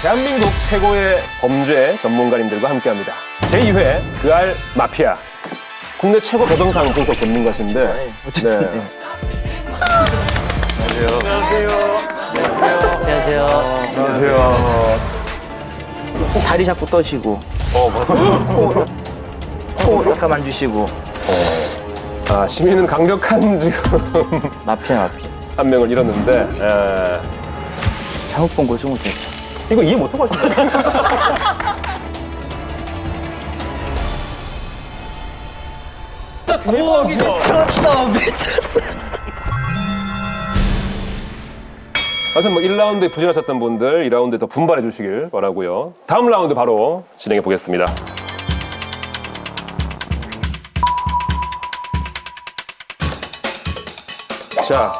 대한민국 최고의 범죄 전문가님들과 함께합니다. 제2회 그알 마피아. 국내 최고 배경상 분석 전문가신데. 네. 안녕하세요. 다리 자꾸 떠시고. 코 약간 만주시고. 아, 시민은 강력한 지금 마피아. 한 명을 잃었는데. 잘못 본 거죠, 못해. 이거 이해 못하고 하신 거예요? 미쳤다. 하여튼 뭐 1라운드에 부진하셨던 분들 2라운드에 더 분발해 주시길 바라고요. 다음 라운드 바로 진행해 보겠습니다. 자,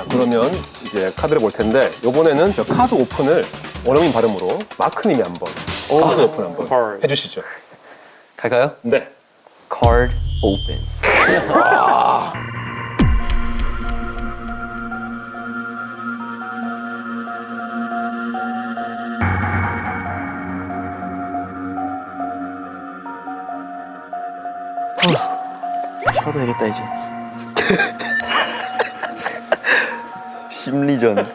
그러면 이제 카드를 볼 텐데 이번에는 저 카드 오픈을 원어민 발음으로 마크님이 한번 카드 오픈 한번 해주시죠. 갈까요? 네. Card open. 쉬어도 되겠다, 이제. 심리전.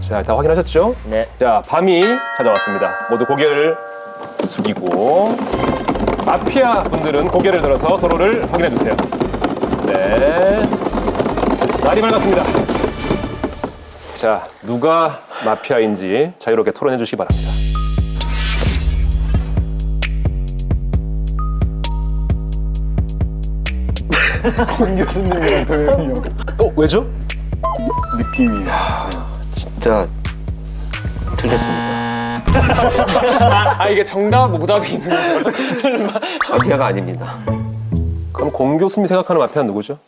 자, 다 확인하셨죠? 네. 자, 밤이 찾아왔습니다. 모두 고개를 숙이고 마피아 분들은 고개를 들어서 서로를 확인해 주세요. 네. 날이 밝았습니다. 자, 누가 마피아인지 자유롭게 토론해 주시기 바랍니다. 권 교수님이랑 도현이 형 왜죠? 느낌이 진짜 틀렸습니다. 이게 정답, 오답이 있는 거예요? 마피아가 아닙니다. 그럼 공 교수님이 생각하는 마피아는 누구죠?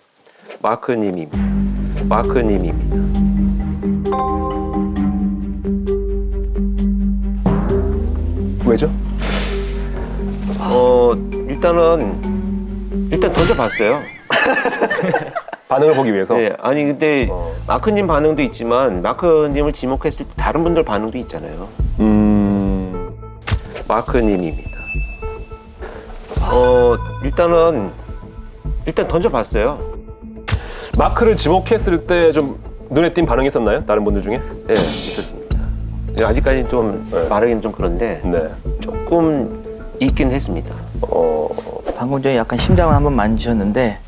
마크님입니다. 왜죠? 일단 던져봤어요. 반응을 보기 위해서. 네, 아니 근데 마크님 반응도 있지만 마크님을 지목했을 때 다른 분들 반응도 있잖아요. 마크님입니다. 일단 던져봤어요. 마크를 지목했을 때 좀 눈에 띈 반응이 있었나요? 다른 분들 중에? 네, 있었습니다. 네, 아직까지는 좀 말하기는 좀 그런데 네. 조금 있긴 했습니다. 방금 전에 약간 심장을 한번 만지셨는데,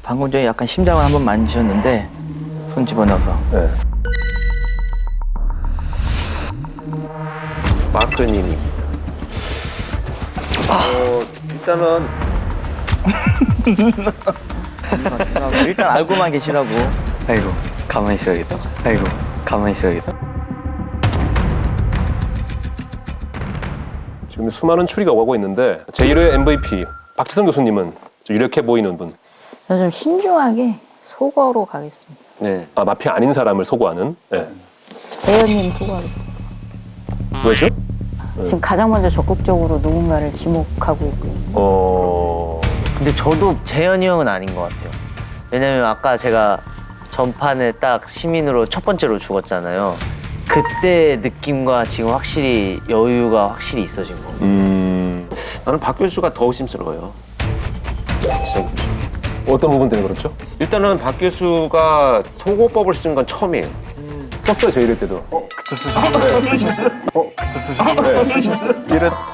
손 집어넣어서. 네. 마크님입니다. 일단 알고만 계시라고. 아이고, 가만히 있어야겠다. 지금 수많은 추리가 오가고 있는데 제1회 MVP 박지성 교수님은 좀 유력해 보이는 분. 저는 좀 신중하게 소거로 가겠습니다. 네. 아, 마피아 아닌 사람을 소구하는. 네. 재현님 소거하겠습니다. 왜죠? 지금 가장 먼저 적극적으로 누군가를 지목하고 있고. 근데 저도 재현이 형은 아닌 것 같아요. 왜냐면 아까 제가 전판에 딱 시민으로 첫 번째로 죽었잖아요. 그때 느낌과 지금 확실히 여유가 확실히 있어진 거. 나는 박 교수가 더 의심스러워요. 어떤 부분 때문에 그렇죠? 일단은 박 교수가 소고법을 쓴 건 처음이에요. 썼어요, 제1회 때도. 그때 쓰셨어요?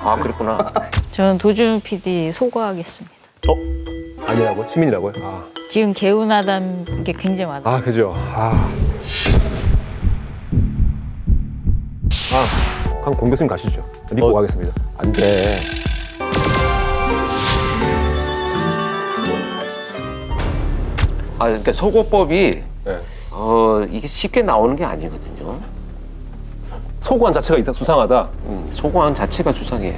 아, 그랬구나. 저는 도준 PD 소거하겠습니다. 아니라고요? 시민이라고요? 지금 개운하다는 게 굉장히 많아요. 그죠. 그럼 공 교수님 가시죠. 믿고 가겠습니다. 안 돼. 그러니까 소고법이 네. 이게 쉽게 나오는 게 아니거든요. 소구한 자체가 수상하다. 소고한 자체가 수상해.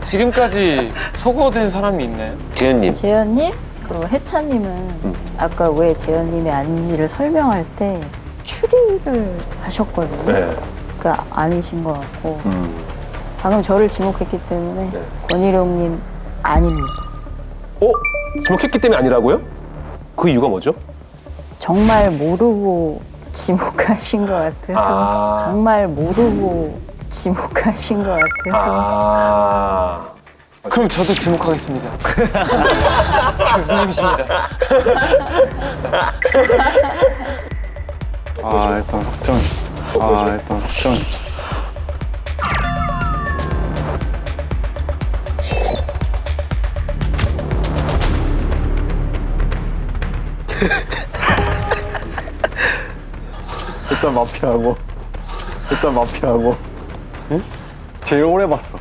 지금까지 소거된 사람이 있나요? 재현님. 재현님 그리고 혜찬님은 아까 왜 재현님이 아닌지를 설명할 때 추리를 하셨거든요. 네. 그러니까 아니신 것 같고 방금 저를 지목했기 때문에 네. 권희룡님 아닙니다. 지목했기 때문에 아니라고요? 그 이유가 뭐죠? 정말 모르고 지목하신 것 같아서 정말 모르고 지목하신 것 같아서 그럼 저도 지목하겠습니다. 교수님이십니다. 일단 확정. 일단 확정. 일단 마피아하고. 응? 제일 오래 봤어.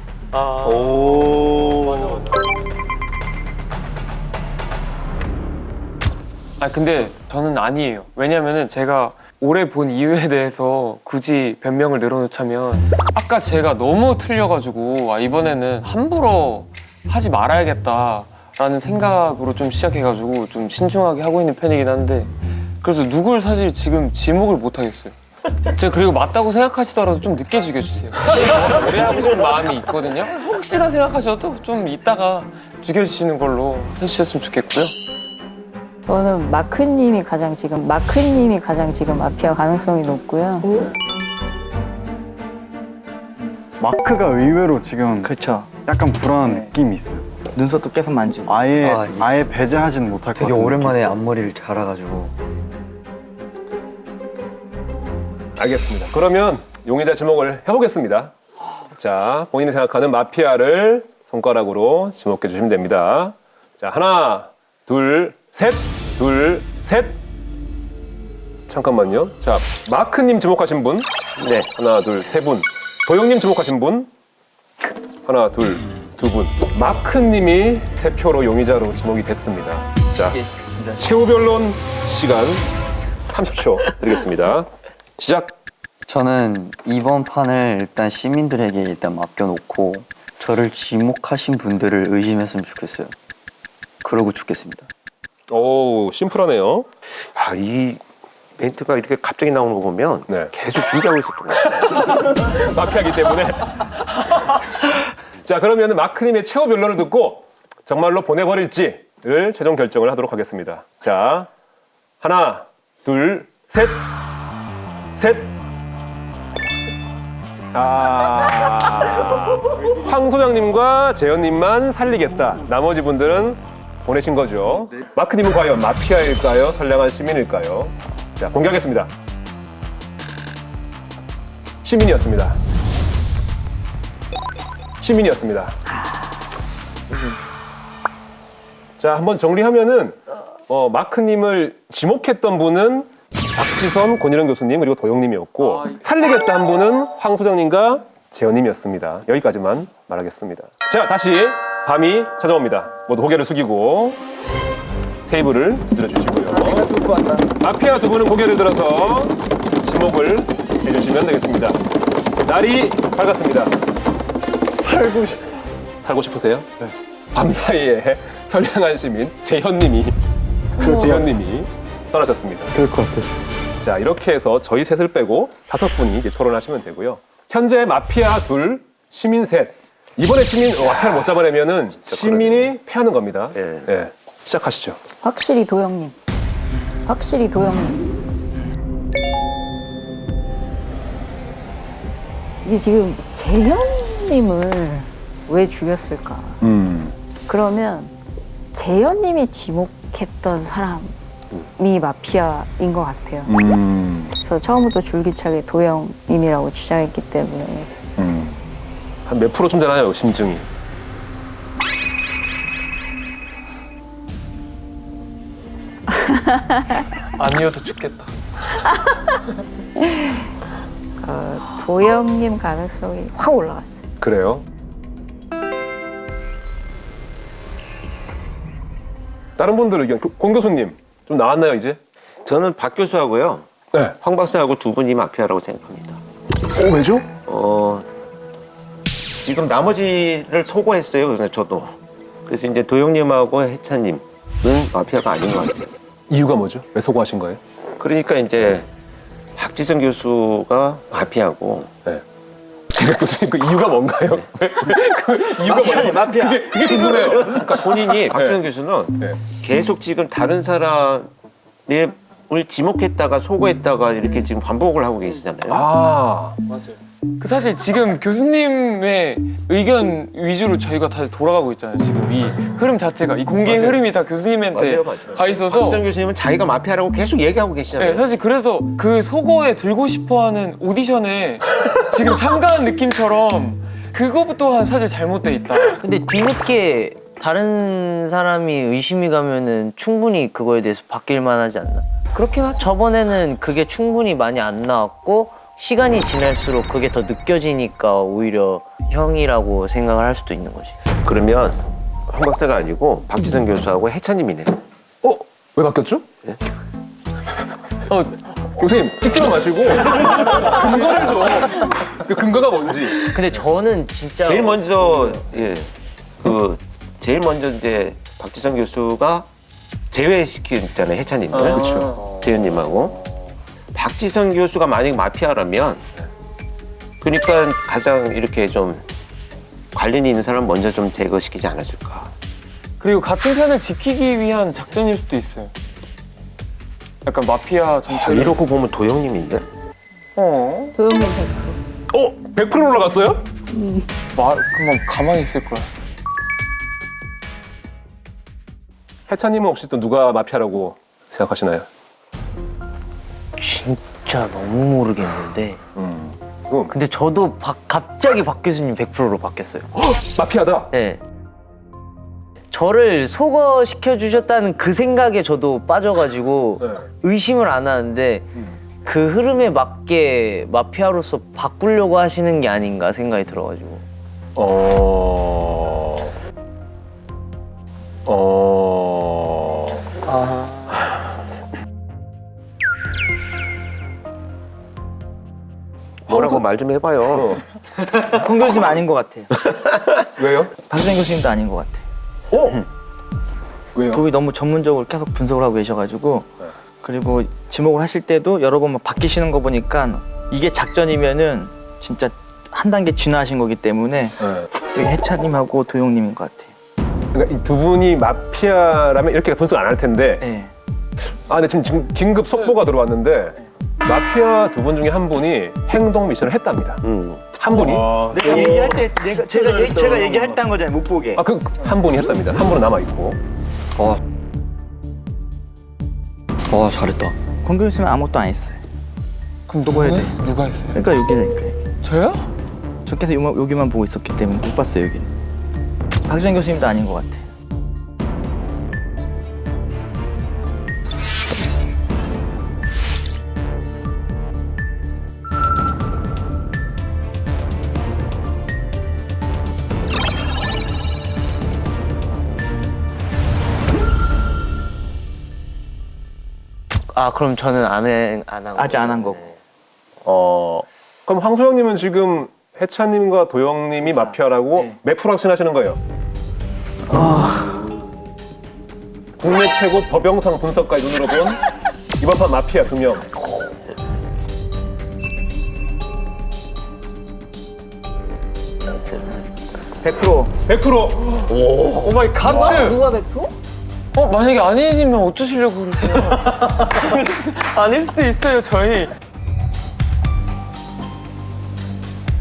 근데 저는 아니에요. 왜냐면은 제가 오래 본 이유에 대해서 굳이 변명을 늘어놓자면 아까 제가 너무 틀려가지고 이번에는 함부로 하지 말아야겠다라는 생각으로 좀 시작해가지고 좀 신중하게 하고 있는 편이긴 한데 그래서 누굴 사실 지금 지목을 못 하겠어요. 제가 그리고 맞다고 생각하시더라도 좀 늦게 죽여주세요. 오래 하고 싶은 마음이 있거든요. 혹시나 생각하셔도 좀 이따가 죽여주시는 걸로 해주셨으면 좋겠고요. 저는 마크님이 가장 지금 마피아 가능성이 높고요. 마크가 의외로 지금 그렇죠. 약간 불안한 느낌이 있어요. 눈썹도 계속 만지고. 아예 배제하지는 못할 것 같은 되게 오랜만에 앞머리를 갈아가지고. 알겠습니다. 그러면 용의자 지목을 해보겠습니다. 자, 본인이 생각하는 마피아를 손가락으로 지목해 주시면 됩니다. 자, 하나, 둘, 셋. 잠깐만요. 자, 마크님 지목하신 분. 네. 하나, 둘, 세 분. 도영님 지목하신 분. 하나, 둘, 두 분. 마크님이 3표로 용의자로 지목이 됐습니다. 자, 최후 변론 시간 30초 드리겠습니다. 시작. 저는 이번 판을 일단 시민들에게 일단 맡겨놓고 저를 지목하신 분들을 의심했으면 좋겠어요. 그러고 죽겠습니다. 오, 심플하네요. 이 멘트가 이렇게 갑자기 나오는 거 보면 네. 계속 준비하고 있었던 것 같아요. 마피아기 때문에. 자, 그러면 마크님의 최후 변론을 듣고 정말로 보내버릴지를 최종 결정을 하도록 하겠습니다. 자, 하나, 둘, 셋. 황 소장님과 재현님만 살리겠다. 나머지 분들은 보내신 거죠. 마크님은 과연 마피아일까요? 선량한 시민일까요? 자, 공개하겠습니다. 시민이었습니다. 자, 한번 정리하면은 마크님을 지목했던 분은 박지선, 권일영 교수님 그리고 도영님이었고 살리겠다 한 분은 황 소장님과 재현님이었습니다. 여기까지만 말하겠습니다. 자, 다시 밤이 찾아옵니다. 모두 고개를 숙이고 테이블을 두드려 주시고요. 마피아 두 분은 고개를 들어서 지목을 해주시면 되겠습니다. 날이 밝았습니다. 살고 싶으세요? 네. 밤사이에 선량한 시민 재현님이 떠나셨습니다. 그럴 것 같았어. 자, 이렇게 해서 저희 셋을 빼고 5분이 이제 토론하시면 되고요. 현재 마피아 2, 시민 3. 이번에 마피아를 못 잡아내면은 시민이 패하는 겁니다. 네. 네. 시작하시죠. 확실히 도영님. 이게 지금 재현님을 왜 죽였을까? 그러면 재현님이 지목했던 사람이 마피아인 것 같아요. 그래서 처음부터 줄기차게 도영님이라고 주장했기 때문에 한 몇 프로쯤 되나요, 심증이? 아니어도 죽겠다. 도영님 가능성이 확 올라갔어요. 그래요? 다른 분들 의견, 권 교수님 좀 나왔나요, 이제? 저는 박 교수하고요, 네. 황 박사하고 두 분이 마피아라고 생각합니다. 왜죠? 지금 나머지를 소고했어요. 그래서 저도. 그래서 이제 도영님하고 해찬님은 마피아가 아닌 것 같아요. 이유가 뭐죠? 왜 소고하신 거예요? 그러니까 이제 박지선 교수가 마피아고 네. 교수님 그 이유가 뭔가요? 그 이유가 뭐예요? 마피아. 그게 궁금해요. 그러니까 본인이 박지성 교수는 네. 계속 지금 다른 사람을 지목했다가 소거했다가 이렇게 지금 반복을 하고 계시잖아요. 아, 맞아요. 그 사실 지금 교수님의 의견 위주로 저희가 다 돌아가고 있잖아요. 지금 이 흐름 자체가 이 공개 흐름이 다 교수님한테 가 있어서 박지성 교수님은 자기가 마피아라고 계속 얘기하고 계시잖아요. 네, 사실 그래서 그 속어에 들고 싶어하는 오디션에 지금 참가한 느낌처럼 그거 또한 사실 잘못돼 있다. 근데 뒤늦게 다른 사람이 의심이 가면은 충분히 그거에 대해서 바뀔 만하지 않나? 그렇긴 하죠. 저번에는 그게 충분히 많이 안 나왔고 시간이 지날수록 그게 더 느껴지니까 오히려 형이라고 생각을 할 수도 있는 거지. 그러면 황 박사가 아니고 박지성 교수하고 해찬님이네요. 왜 바뀌었죠? 교수님 찍지만 마시고 근거를 줘. 그 근거가 뭔지. 근데 저는 진짜 제일 먼저 제일 먼저 이제 박지성 교수가 제외시켰잖아요, 해찬님을. 그렇죠. 재현님하고. 박지성 교수가 만약 마피아라면 그러니까 가장 이렇게 좀 관련이 있는 사람 먼저 좀 제거시키지 않았을까. 그리고 같은 편을 지키기 위한 작전일 수도 있어요. 약간 마피아 정책. 이러고 보면 도영님인데? 도영님 100%. 100% 올라갔어요? 그만 가만히 있을 거야. 해찬님은 혹시 또 누가 마피아라고 생각하시나요? 진짜 너무 모르겠는데. 그럼 근데 저도 갑자기 박 교수님 100%로 바뀌었어요. 마피아다. 네. 저를 소거시켜 주셨다는 그 생각에 저도 빠져가지고 네. 의심을 안 하는데 그 흐름에 맞게 마피아로서 바꾸려고 하시는 게 아닌가 생각이 들어가지고. 뭐라고 말 좀 해봐요. 홍 교수님 아닌 것 같아요. 왜요? 박수정 교수님도 아닌 것 같아요. 왜요? 두 분이 너무 전문적으로 계속 분석을 하고 계셔가지고 그리고 지목을 하실 때도 여러 번 막 바뀌시는 거 보니까 이게 작전이면은 진짜 한 단계 진화하신 거기 때문에 여기 해찬님하고 도용님인 것 같아요. 그러니까 이 두 분이 마피아라면 이렇게 분석 안 할 텐데. 네. 근데 지금 긴급 속보가 들어왔는데 마피아 두 분 중에 한 분이 행동 미션을 했답니다. 한 분이. 내가 얘기할 때 제가 얘기했다는 거잖아요. 못 보게. 그 한 분이 했답니다. 한 분은 남아 있고. 잘했다. 권 교수님은 아무것도 안 했어요. 그럼 누가 누가 했어요? 그러니까 여기는 저요? 저 계속 여기만 보고 있었기 때문에 못 봤어요 여기. 박수정 교수님도 아닌 것 같아. 그럼 저는 안 한 거. 아직 안 한 거고. 그럼 황소영님은 지금 해찬님과 도영님이 마피아라고 네. 몇 프로 확신하시는 거예요? 국내 최고 법영상 분석가의 눈으로 본 이번 판 마피아 2명. 100%. 오 마이 갓. 누가 100%? 만약에 아니시면 어쩌시려고 그러세요? 아닐 수도 있어요, 저희.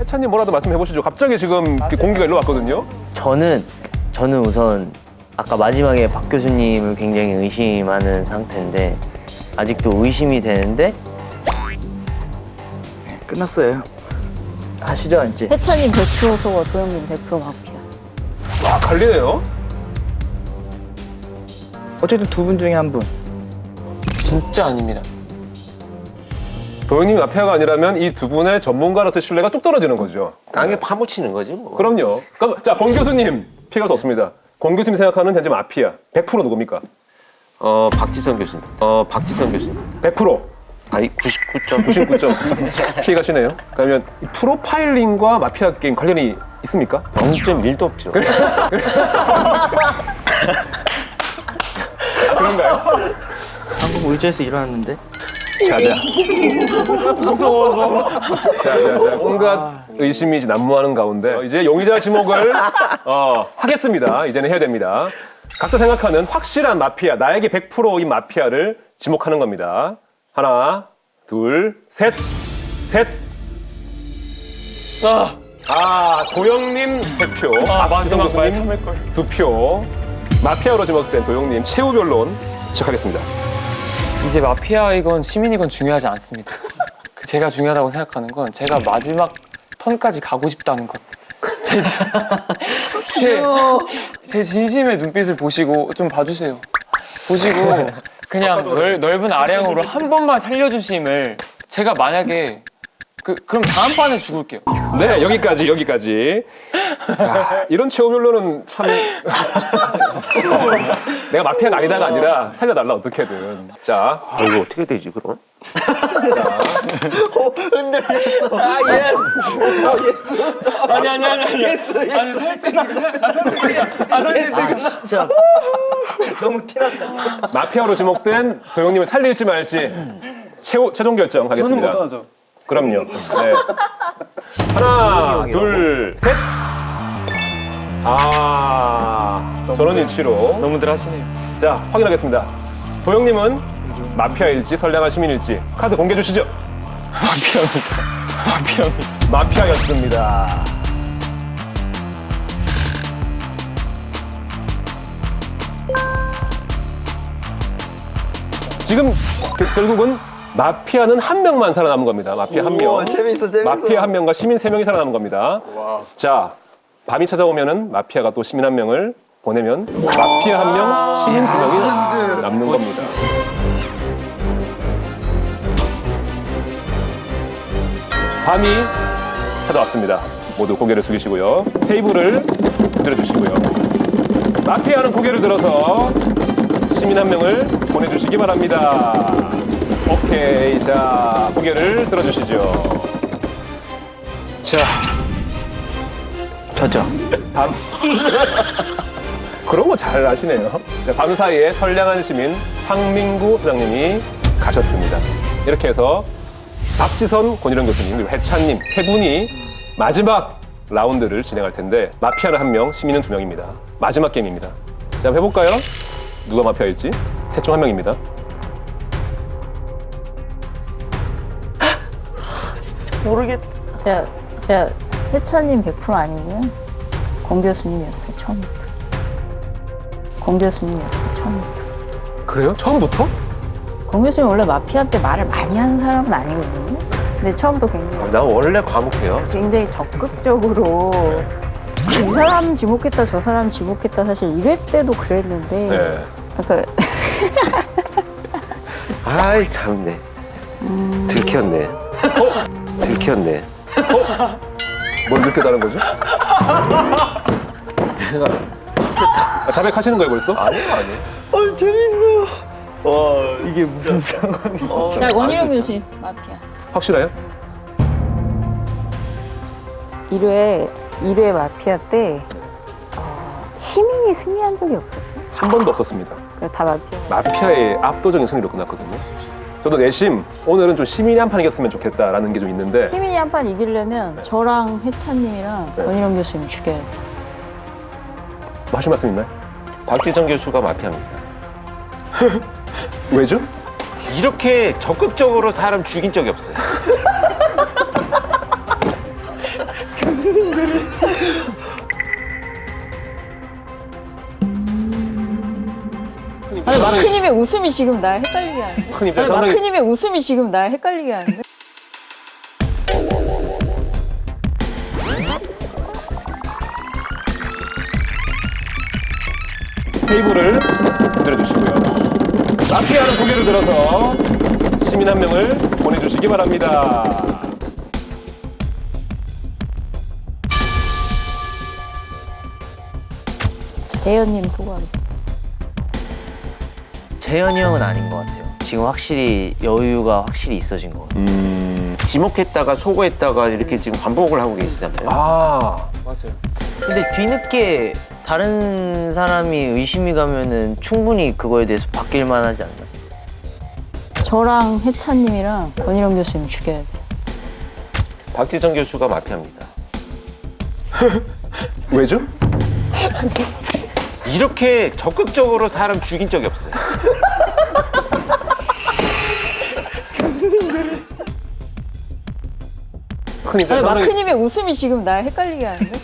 해찬님 뭐라도 말씀해 보시죠. 갑자기 지금 공기가 일로 왔거든요. 저는 우선 아까 마지막에 박 교수님을 굉장히 의심하는 상태인데 아직도 의심이 되는데 끝났어요. 하시죠 이제. 해찬님 100% 속어, 도영님 100% 마피아. 갈리네요. 어쨌든 두 분 중에 한 분. 진짜 아닙니다. 도영님이 마피아가 아니라면 이 두 분의 전문가로서의 신뢰가 뚝 떨어지는 거죠. 땅에 파묻히는 거지 뭐. 그럼요. 그럼 자, 권 교수님 피할 수 없습니다. 권 교수님 생각하는 현재 마피아 100% 누굽니까? 박지성 교수님. 박지성 교수님. 100%. 아니 99점. 99점 피해가시네요. 그러면 이 프로파일링과 마피아 게임 관련이 있습니까? 0.1도 없죠. 그런가요? 방금 의자에서 일어났는데. 자자. 무서워서. 자자자. 온갖 의심이 이제 난무하는 가운데 이제 용의자 지목을 하겠습니다. 이제는 해야 됩니다. 각자 생각하는 확실한 마피아, 나에게 100%인 마피아를 지목하는 겁니다. 하나, 둘, 셋, 셋. 도영님 3표. 마지막 말 교수님 참을 걸. 2표. 마피아로 지목된 도영님 최후 변론 시작하겠습니다. 이제 마피아이건 시민이건 중요하지 않습니다. 제가 중요하다고 생각하는 건 제가 마지막 턴까지 가고 싶다는 것. 제 진심의 눈빛을 보시고 좀 봐주세요. 보시고 그냥 넓은 아량으로 한 번만 살려주심을 제가 만약에 그럼 다음 판에 죽을게요. 네, 여기까지. 이런 최후 변론은 참 내가 마피아가 아니다가 아니라 살려달라 어떻게든. 자, 이거 어떻게 되지 그럼? 진짜 마피아로 지목된 도영님을 살릴지 말지 최종 결정 하겠습니다. 저는 못하죠. 그럼요. 네. 하나, 둘, 셋. 전원 일치로. 너무들 하시네요. 자, 확인하겠습니다. 도영님은 마피아일지 선량한 시민일지 카드 공개해 주시죠. 마피아였습니다. 지금 결국은 마피아는 한 명만 살아남은 겁니다. 마피아 한 명. 재밌어. 마피아 한 명과 시민 3명이 살아남은 겁니다. 자, 밤이 찾아오면은 마피아가 또 시민 한 명을 보내면 마피아 한 명, 시민 2명이 남는 겁니다. 밤이 찾아왔습니다. 모두 고개를 숙이시고요. 테이블을 들어주시고요. 마피아는 고개를 들어서 시민 한 명을 보내주시기 바랍니다. 오케이. 자, 고개를 들어주시죠. 자, 저죠. 그런 거 잘 아시네요. 밤 사이에 선량한 시민 황민구 소장님이 가셨습니다. 이렇게 해서 박지선, 권일원 교수님, 그리고 해찬님 3분이 마지막 라운드를 진행할 텐데 마피아는 1명, 시민은 2명입니다. 마지막 게임입니다. 자, 한번 해볼까요? 누가 마피아일지? 셋 중 1명입니다. 모르겠다. 제가 해찬님 100% 아니고요. 공 교수님이었어요, 처음부터. 그래요? 처음부터? 공 교수님 원래 마피아 때 말을 많이 하는 사람은 아니거든요. 근데 처음부터 나 원래 과묵해요. 굉장히 적극적으로 이 사람 지목했다 저 사람 지목했다 사실 1회 때도 그랬는데 네. 그러니까 아이 참네. 들켰네. 들켰네. 뭘 이렇게 다른 거죠? 자백하시는 거예요 벌써? 아니요. 이게 무슨 상황이야? 자 원희룡 교수님 마피아 확실해요? 1회 마피아 때 시민이 승리한 적이 없었죠. 한 번도 없었습니다. 그래서 다 마피아. 마피아의 압도적인 승리로 끝났거든요. 저도 내심 오늘은 좀 시민이 한 판 이겼으면 좋겠다라는 게 좀 있는데 시민이 한 판 이기려면 저랑 해찬님이랑 원희룡 교수님 죽여야 돼요. 뭐 하실 말씀 있나요? 박지성 교수가 마피아입니다. 왜죠? 이렇게 적극적으로 사람 죽인 적이 없어요. 아니 마크님의 웃음이 지금 날 헷갈리게 하는데. 큰 입장 아니 상당히 마크님의 웃음이 지금 날 헷갈리게 하는데. 테이블을 들어주시고요. 마피아는 고개를 들어서 시민 한 명을 보내주시기 바랍니다. 재현님 소개하겠습니다. 재현이 형은 아닌 것 같아요. 지금 확실히 여유가 확실히 있어진 것 같아요. 지목했다가 소고했다가 이렇게 지금 반복을 하고 계시잖아요. 아, 맞아요. 근데 뒤늦게 다른 사람이 의심이 가면은 충분히 그거에 대해서 바뀔 만하지 않나요? 저랑 혜찬님이랑 권희룡 교수님 죽여야 돼. 박지성 교수가 마피아입니다. 왜죠? 이렇게 적극적으로 사람 죽인 적이 없어요. 그러니까 아니, 저는 마크님의 웃음이 지금 날 헷갈리게 하는데?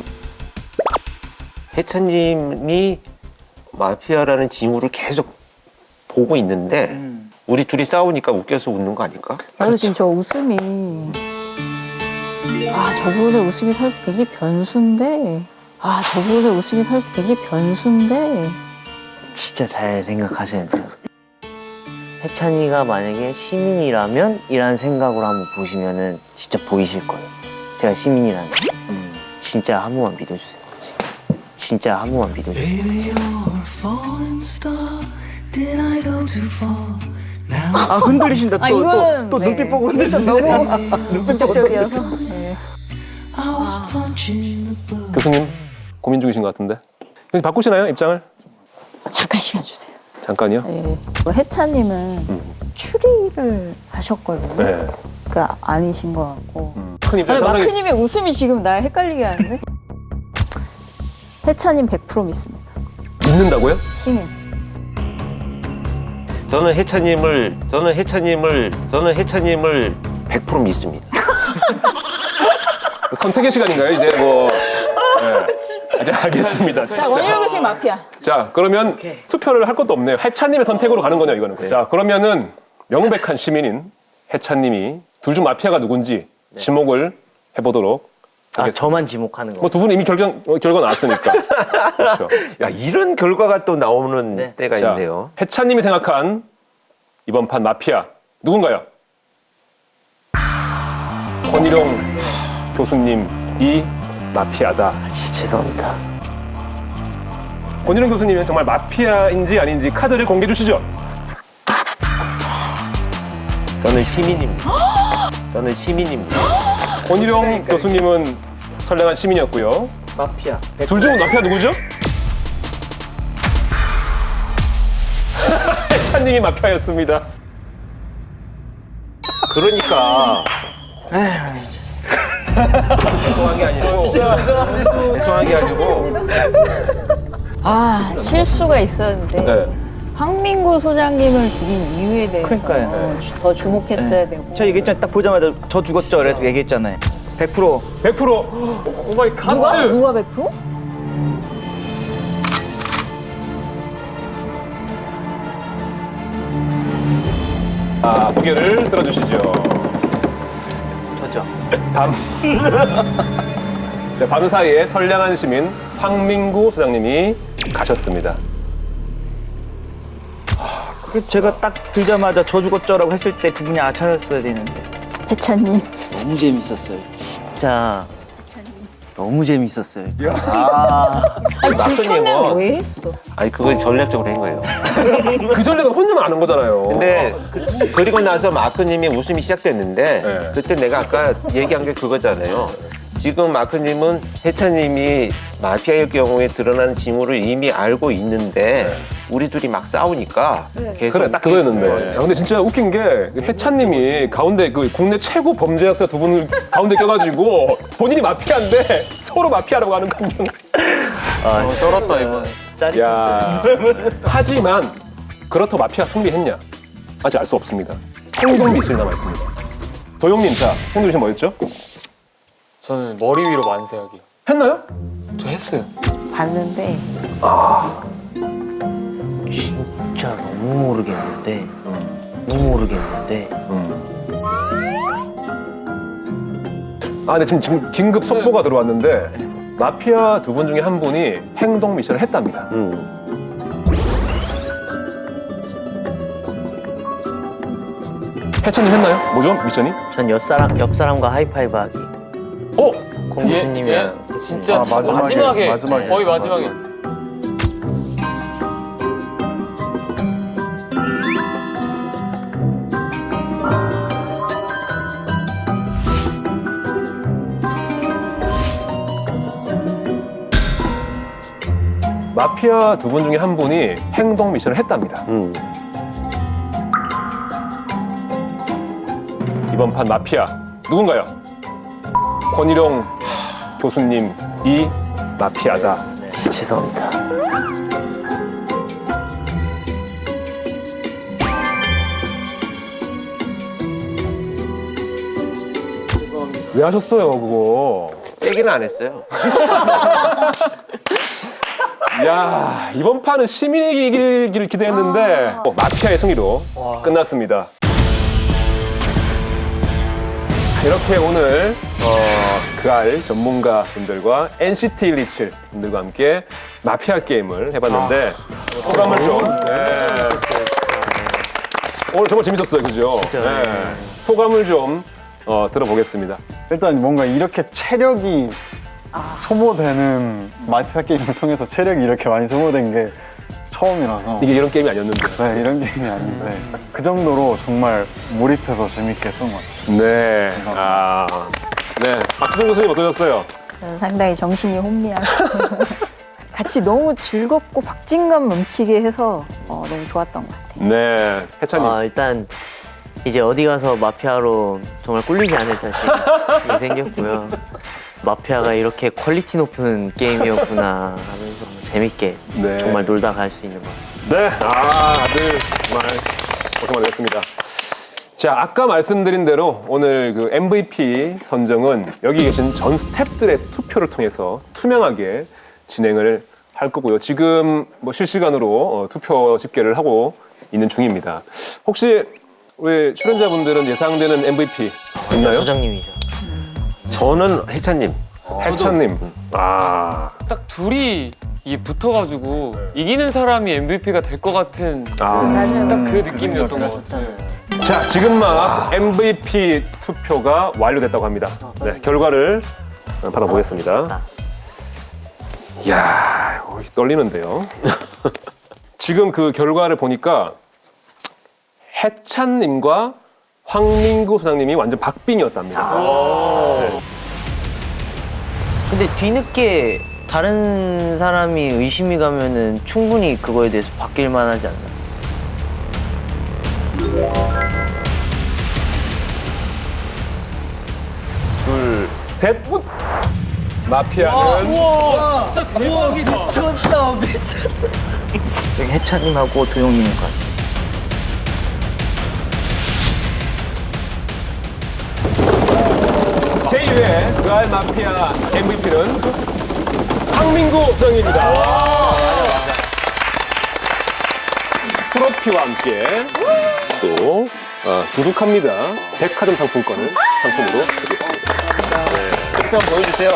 혜찬님이 마피아라는 징후를 계속 보고 있는데 우리 둘이 싸우니까 웃겨서 웃는 거 아닐까? 나도 지금 저 웃음이 저분의 웃음이 사실 굉장히 변수인데 저분의 웃음이 사실 굉장히 변수인데 진짜 잘 생각하셔야 돼요. 혜찬이가 만약에 시민이라면 이라는 생각으로 한번 보시면은 진짜 보이실 거예요. 제가 시민이라는 거. 진짜 한 번만 믿어주세요. 진짜 한 번만 믿어주세요. 흔들리신다. 또 이거는 눈빛 보고 너무 눈빛적이어서 교수님 고민 중이신 것 같은데. 교수님 바꾸시나요 입장을? 잠깐 시간 주세요. 잠깐요. 네. 혜찬님은 추리를 하셨거든요. 네. 그러니까 아니신 것 같고. 큰 입장 아니, 상당히 마크님의 웃음이 지금 날 헷갈리게 하는데? 혜찬님 100% 믿습니다. 믿는다고요? 시민. 저는 혜찬님을 100% 믿습니다. 선택의 시간인가요 이제 뭐? 네. 이제 알겠습니다. 자, 원희룡 교수님 마피아. 자, 그러면 투표를 할 것도 없네요. 혜찬님의 선택으로 가는 거냐 이거는. 자, 그러면은 명백한 시민인 혜찬님이 둘 중 마피아가 누군지 지목을 해보도록 하겠습니다. 저만 지목하는 거. 뭐 두 분은 이미 결과 나왔으니까. 그렇죠. 야, 이런 결과가 또 나오는 때가 자, 있네요. 혜찬님이 생각한 이번 판 마피아 누군가요? 권희룡 교수님이 마피아다. 진짜 죄송합니다. 권희룡 교수님은 정말 마피아인지 아닌지 카드를 공개해 주시죠. 저는 시민입니다. 저는 시민입니다. 권희룡 교수님은 선량한 시민이었고요. 마피아. 둘 중 마피아 누구죠? 혜찬님이 마피아였습니다. 그러니까 죄송한 게 아니고 죄송한 게 아니고 실수가 있었는데 네. 황민구 소장님을 죽인 이유에 대해서 그러니까요. 더 주목했어야 되고. 저 얘기했잖아요. 딱 보자마자 저 죽었죠. 그래서 얘기했잖아요. 100%. 100% 오마이 갓. 누가 100%? 고개를 들어주시죠. 저죠. 네, 밤 사이에 선량한 시민 황민구 소장님이 가셨습니다. 제가 딱 들자마자 저 죽었죠라고 했을 때 두 분이 아차였어야 되는데. 혜찬님. 너무 재밌었어요. 진짜 너무 재밌었어요. 불편해는 왜 했어? 아니 그걸 전략적으로 한 거예요. 그 전략은 혼자만 아는 거잖아요. 근데 그리고 나서 마크님이 웃음이 시작됐는데 네. 그때 내가 아까 얘기한 게 그거잖아요. 지금 마크님은 혜찬님이 마피아일 경우에 드러나는 징후를 이미 알고 있는데 우리 둘이 막 싸우니까 계속 그래 딱 그거였는데. 야, 근데 진짜 웃긴 게 혜찬님이 가운데 그 국내 최고 범죄학자 두 분을 가운데 껴가지고 본인이 마피아인데 서로 마피아라고 하는 광경. 쩔었다 이번에. 야. 하지만 그렇다고 마피아 승리했냐? 아직 알 수 없습니다. 행동 미실 남아 있습니다. 도영님, 자 행동 미실 뭐였죠? 저는 머리 위로 만세하기요. 했나요? 저 했어요. 봤는데 진짜 너무 모르겠는데. 너무 모르겠는데. 근데 지금 긴급 속보가 들어왔는데 마피아 두 분 중에 한 분이 행동 미션을 했답니다. 혜찬님 했나요? 뭐죠 미션이? 전 옆 사람과 하이파이브 하기. 공주님이랑 진짜 마지막에 거의 마지막에. 마피아 두 분 중에 한 분이 행동 미션을 했답니다. 이번 판 마피아 누군가요? 권희룡 교수님이 마피아다. 죄송합니다. 왜 하셨어요, 그거? 세게는 안 했어요. 야, 이번 판은 시민이 이기기를 기대했는데 마피아의 승리로 끝났습니다. 이렇게 오늘 그알 전문가 분들과 NCT 127 분들과 함께 마피아 게임을 해봤는데 소감을 좀 오늘 정말 재밌었어요, 그죠? 네. 소감을 좀 들어보겠습니다. 일단 뭔가 이렇게 체력이 소모되는 마피아 게임을 통해서 체력이 이렇게 많이 소모된 게 처음이라서 이게 이런 게임이 아니었는데. 네, 이런 게임이 아닌데 그 정도로 정말 몰입해서 재밌게 했던 것 같아요. 네. 네. 박지성 교수님 어떠셨어요? 저는 상당히 정신이 혼미하고 같이 너무 즐겁고 박진감 넘치게 해서 너무 좋았던 것 같아요. 네. 해찬님. 일단 이제 어디 가서 마피아로 정말 꿀리지 않을 자신이 생겼고요. 마피아가 이렇게 퀄리티 높은 게임이었구나 하면서 재밌게 네. 정말 놀다 갈 수 있는 것 같습니다. 네, 다들 정말 고생 많으셨습니다. 자, 아까 말씀드린 대로 오늘 그 MVP 선정은 여기 계신 전 스태프들의 투표를 통해서 투명하게 진행을 할 거고요. 지금 뭐 실시간으로 투표 집계를 하고 있는 중입니다. 혹시 우리 출연자분들은 예상되는 MVP 있나요? 소장님이죠. 저는 해찬님. 해찬님. 아, 딱 둘이 이게 붙어가지고 이기는 사람이 MVP가 될 것 같은 맞아요. 딱 그 느낌이었던 것 같아요. 자, 지금 막 MVP 투표가 완료됐다고 합니다. 네, 결과를 받아보겠습니다. 이야, 떨리는데요. 지금 그 결과를 보니까 해찬님과 황민구 소장님이 완전 박빙이었답니다. 네. 근데 뒤늦게 다른 사람이 의심이 가면은 충분히 그거에 대해서 바뀔 만하지 않나요? 둘, 셋. 마피아는 여기 해찬님하고 도영님인 것 같아요. 제2회 그알 마피아 MVP는 황민구 소장님입니다. 트로피와 함께 또 두둑합니다. 백화점 상품권을 상품으로 드리겠습니다. 투표 한번 보여주세요.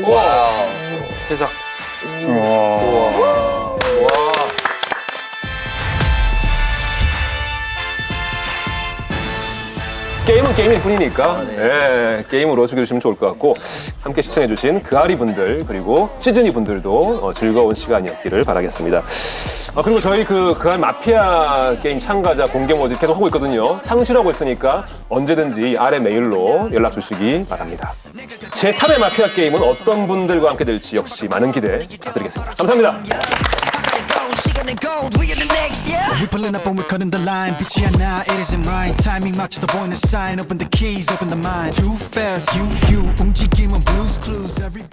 와. 제작. 게임은 게임일 뿐이니까 게임으로 즐겨주시면 좋을 것 같고 함께 시청해주신 그아리 분들 그리고 시즈니 분들도 즐거운 시간이었기를 바라겠습니다. 그리고 저희 그알 마피아 게임 참가자 공개 모집 계속 하고 있거든요. 상시라고 했으니까 언제든지 아래 메일로 연락 주시기 바랍니다. 제3회 마피아 게임은 어떤 분들과 함께 될지 역시 많은 기대 부탁드리겠습니다. 감사합니다. We pulling up and we're cutting the line. Bitchy and now it isn't mine. Timing matches the point, the sign. Open the keys, open the mind. Too fast, you. 움직임은 blues clues. Everybody.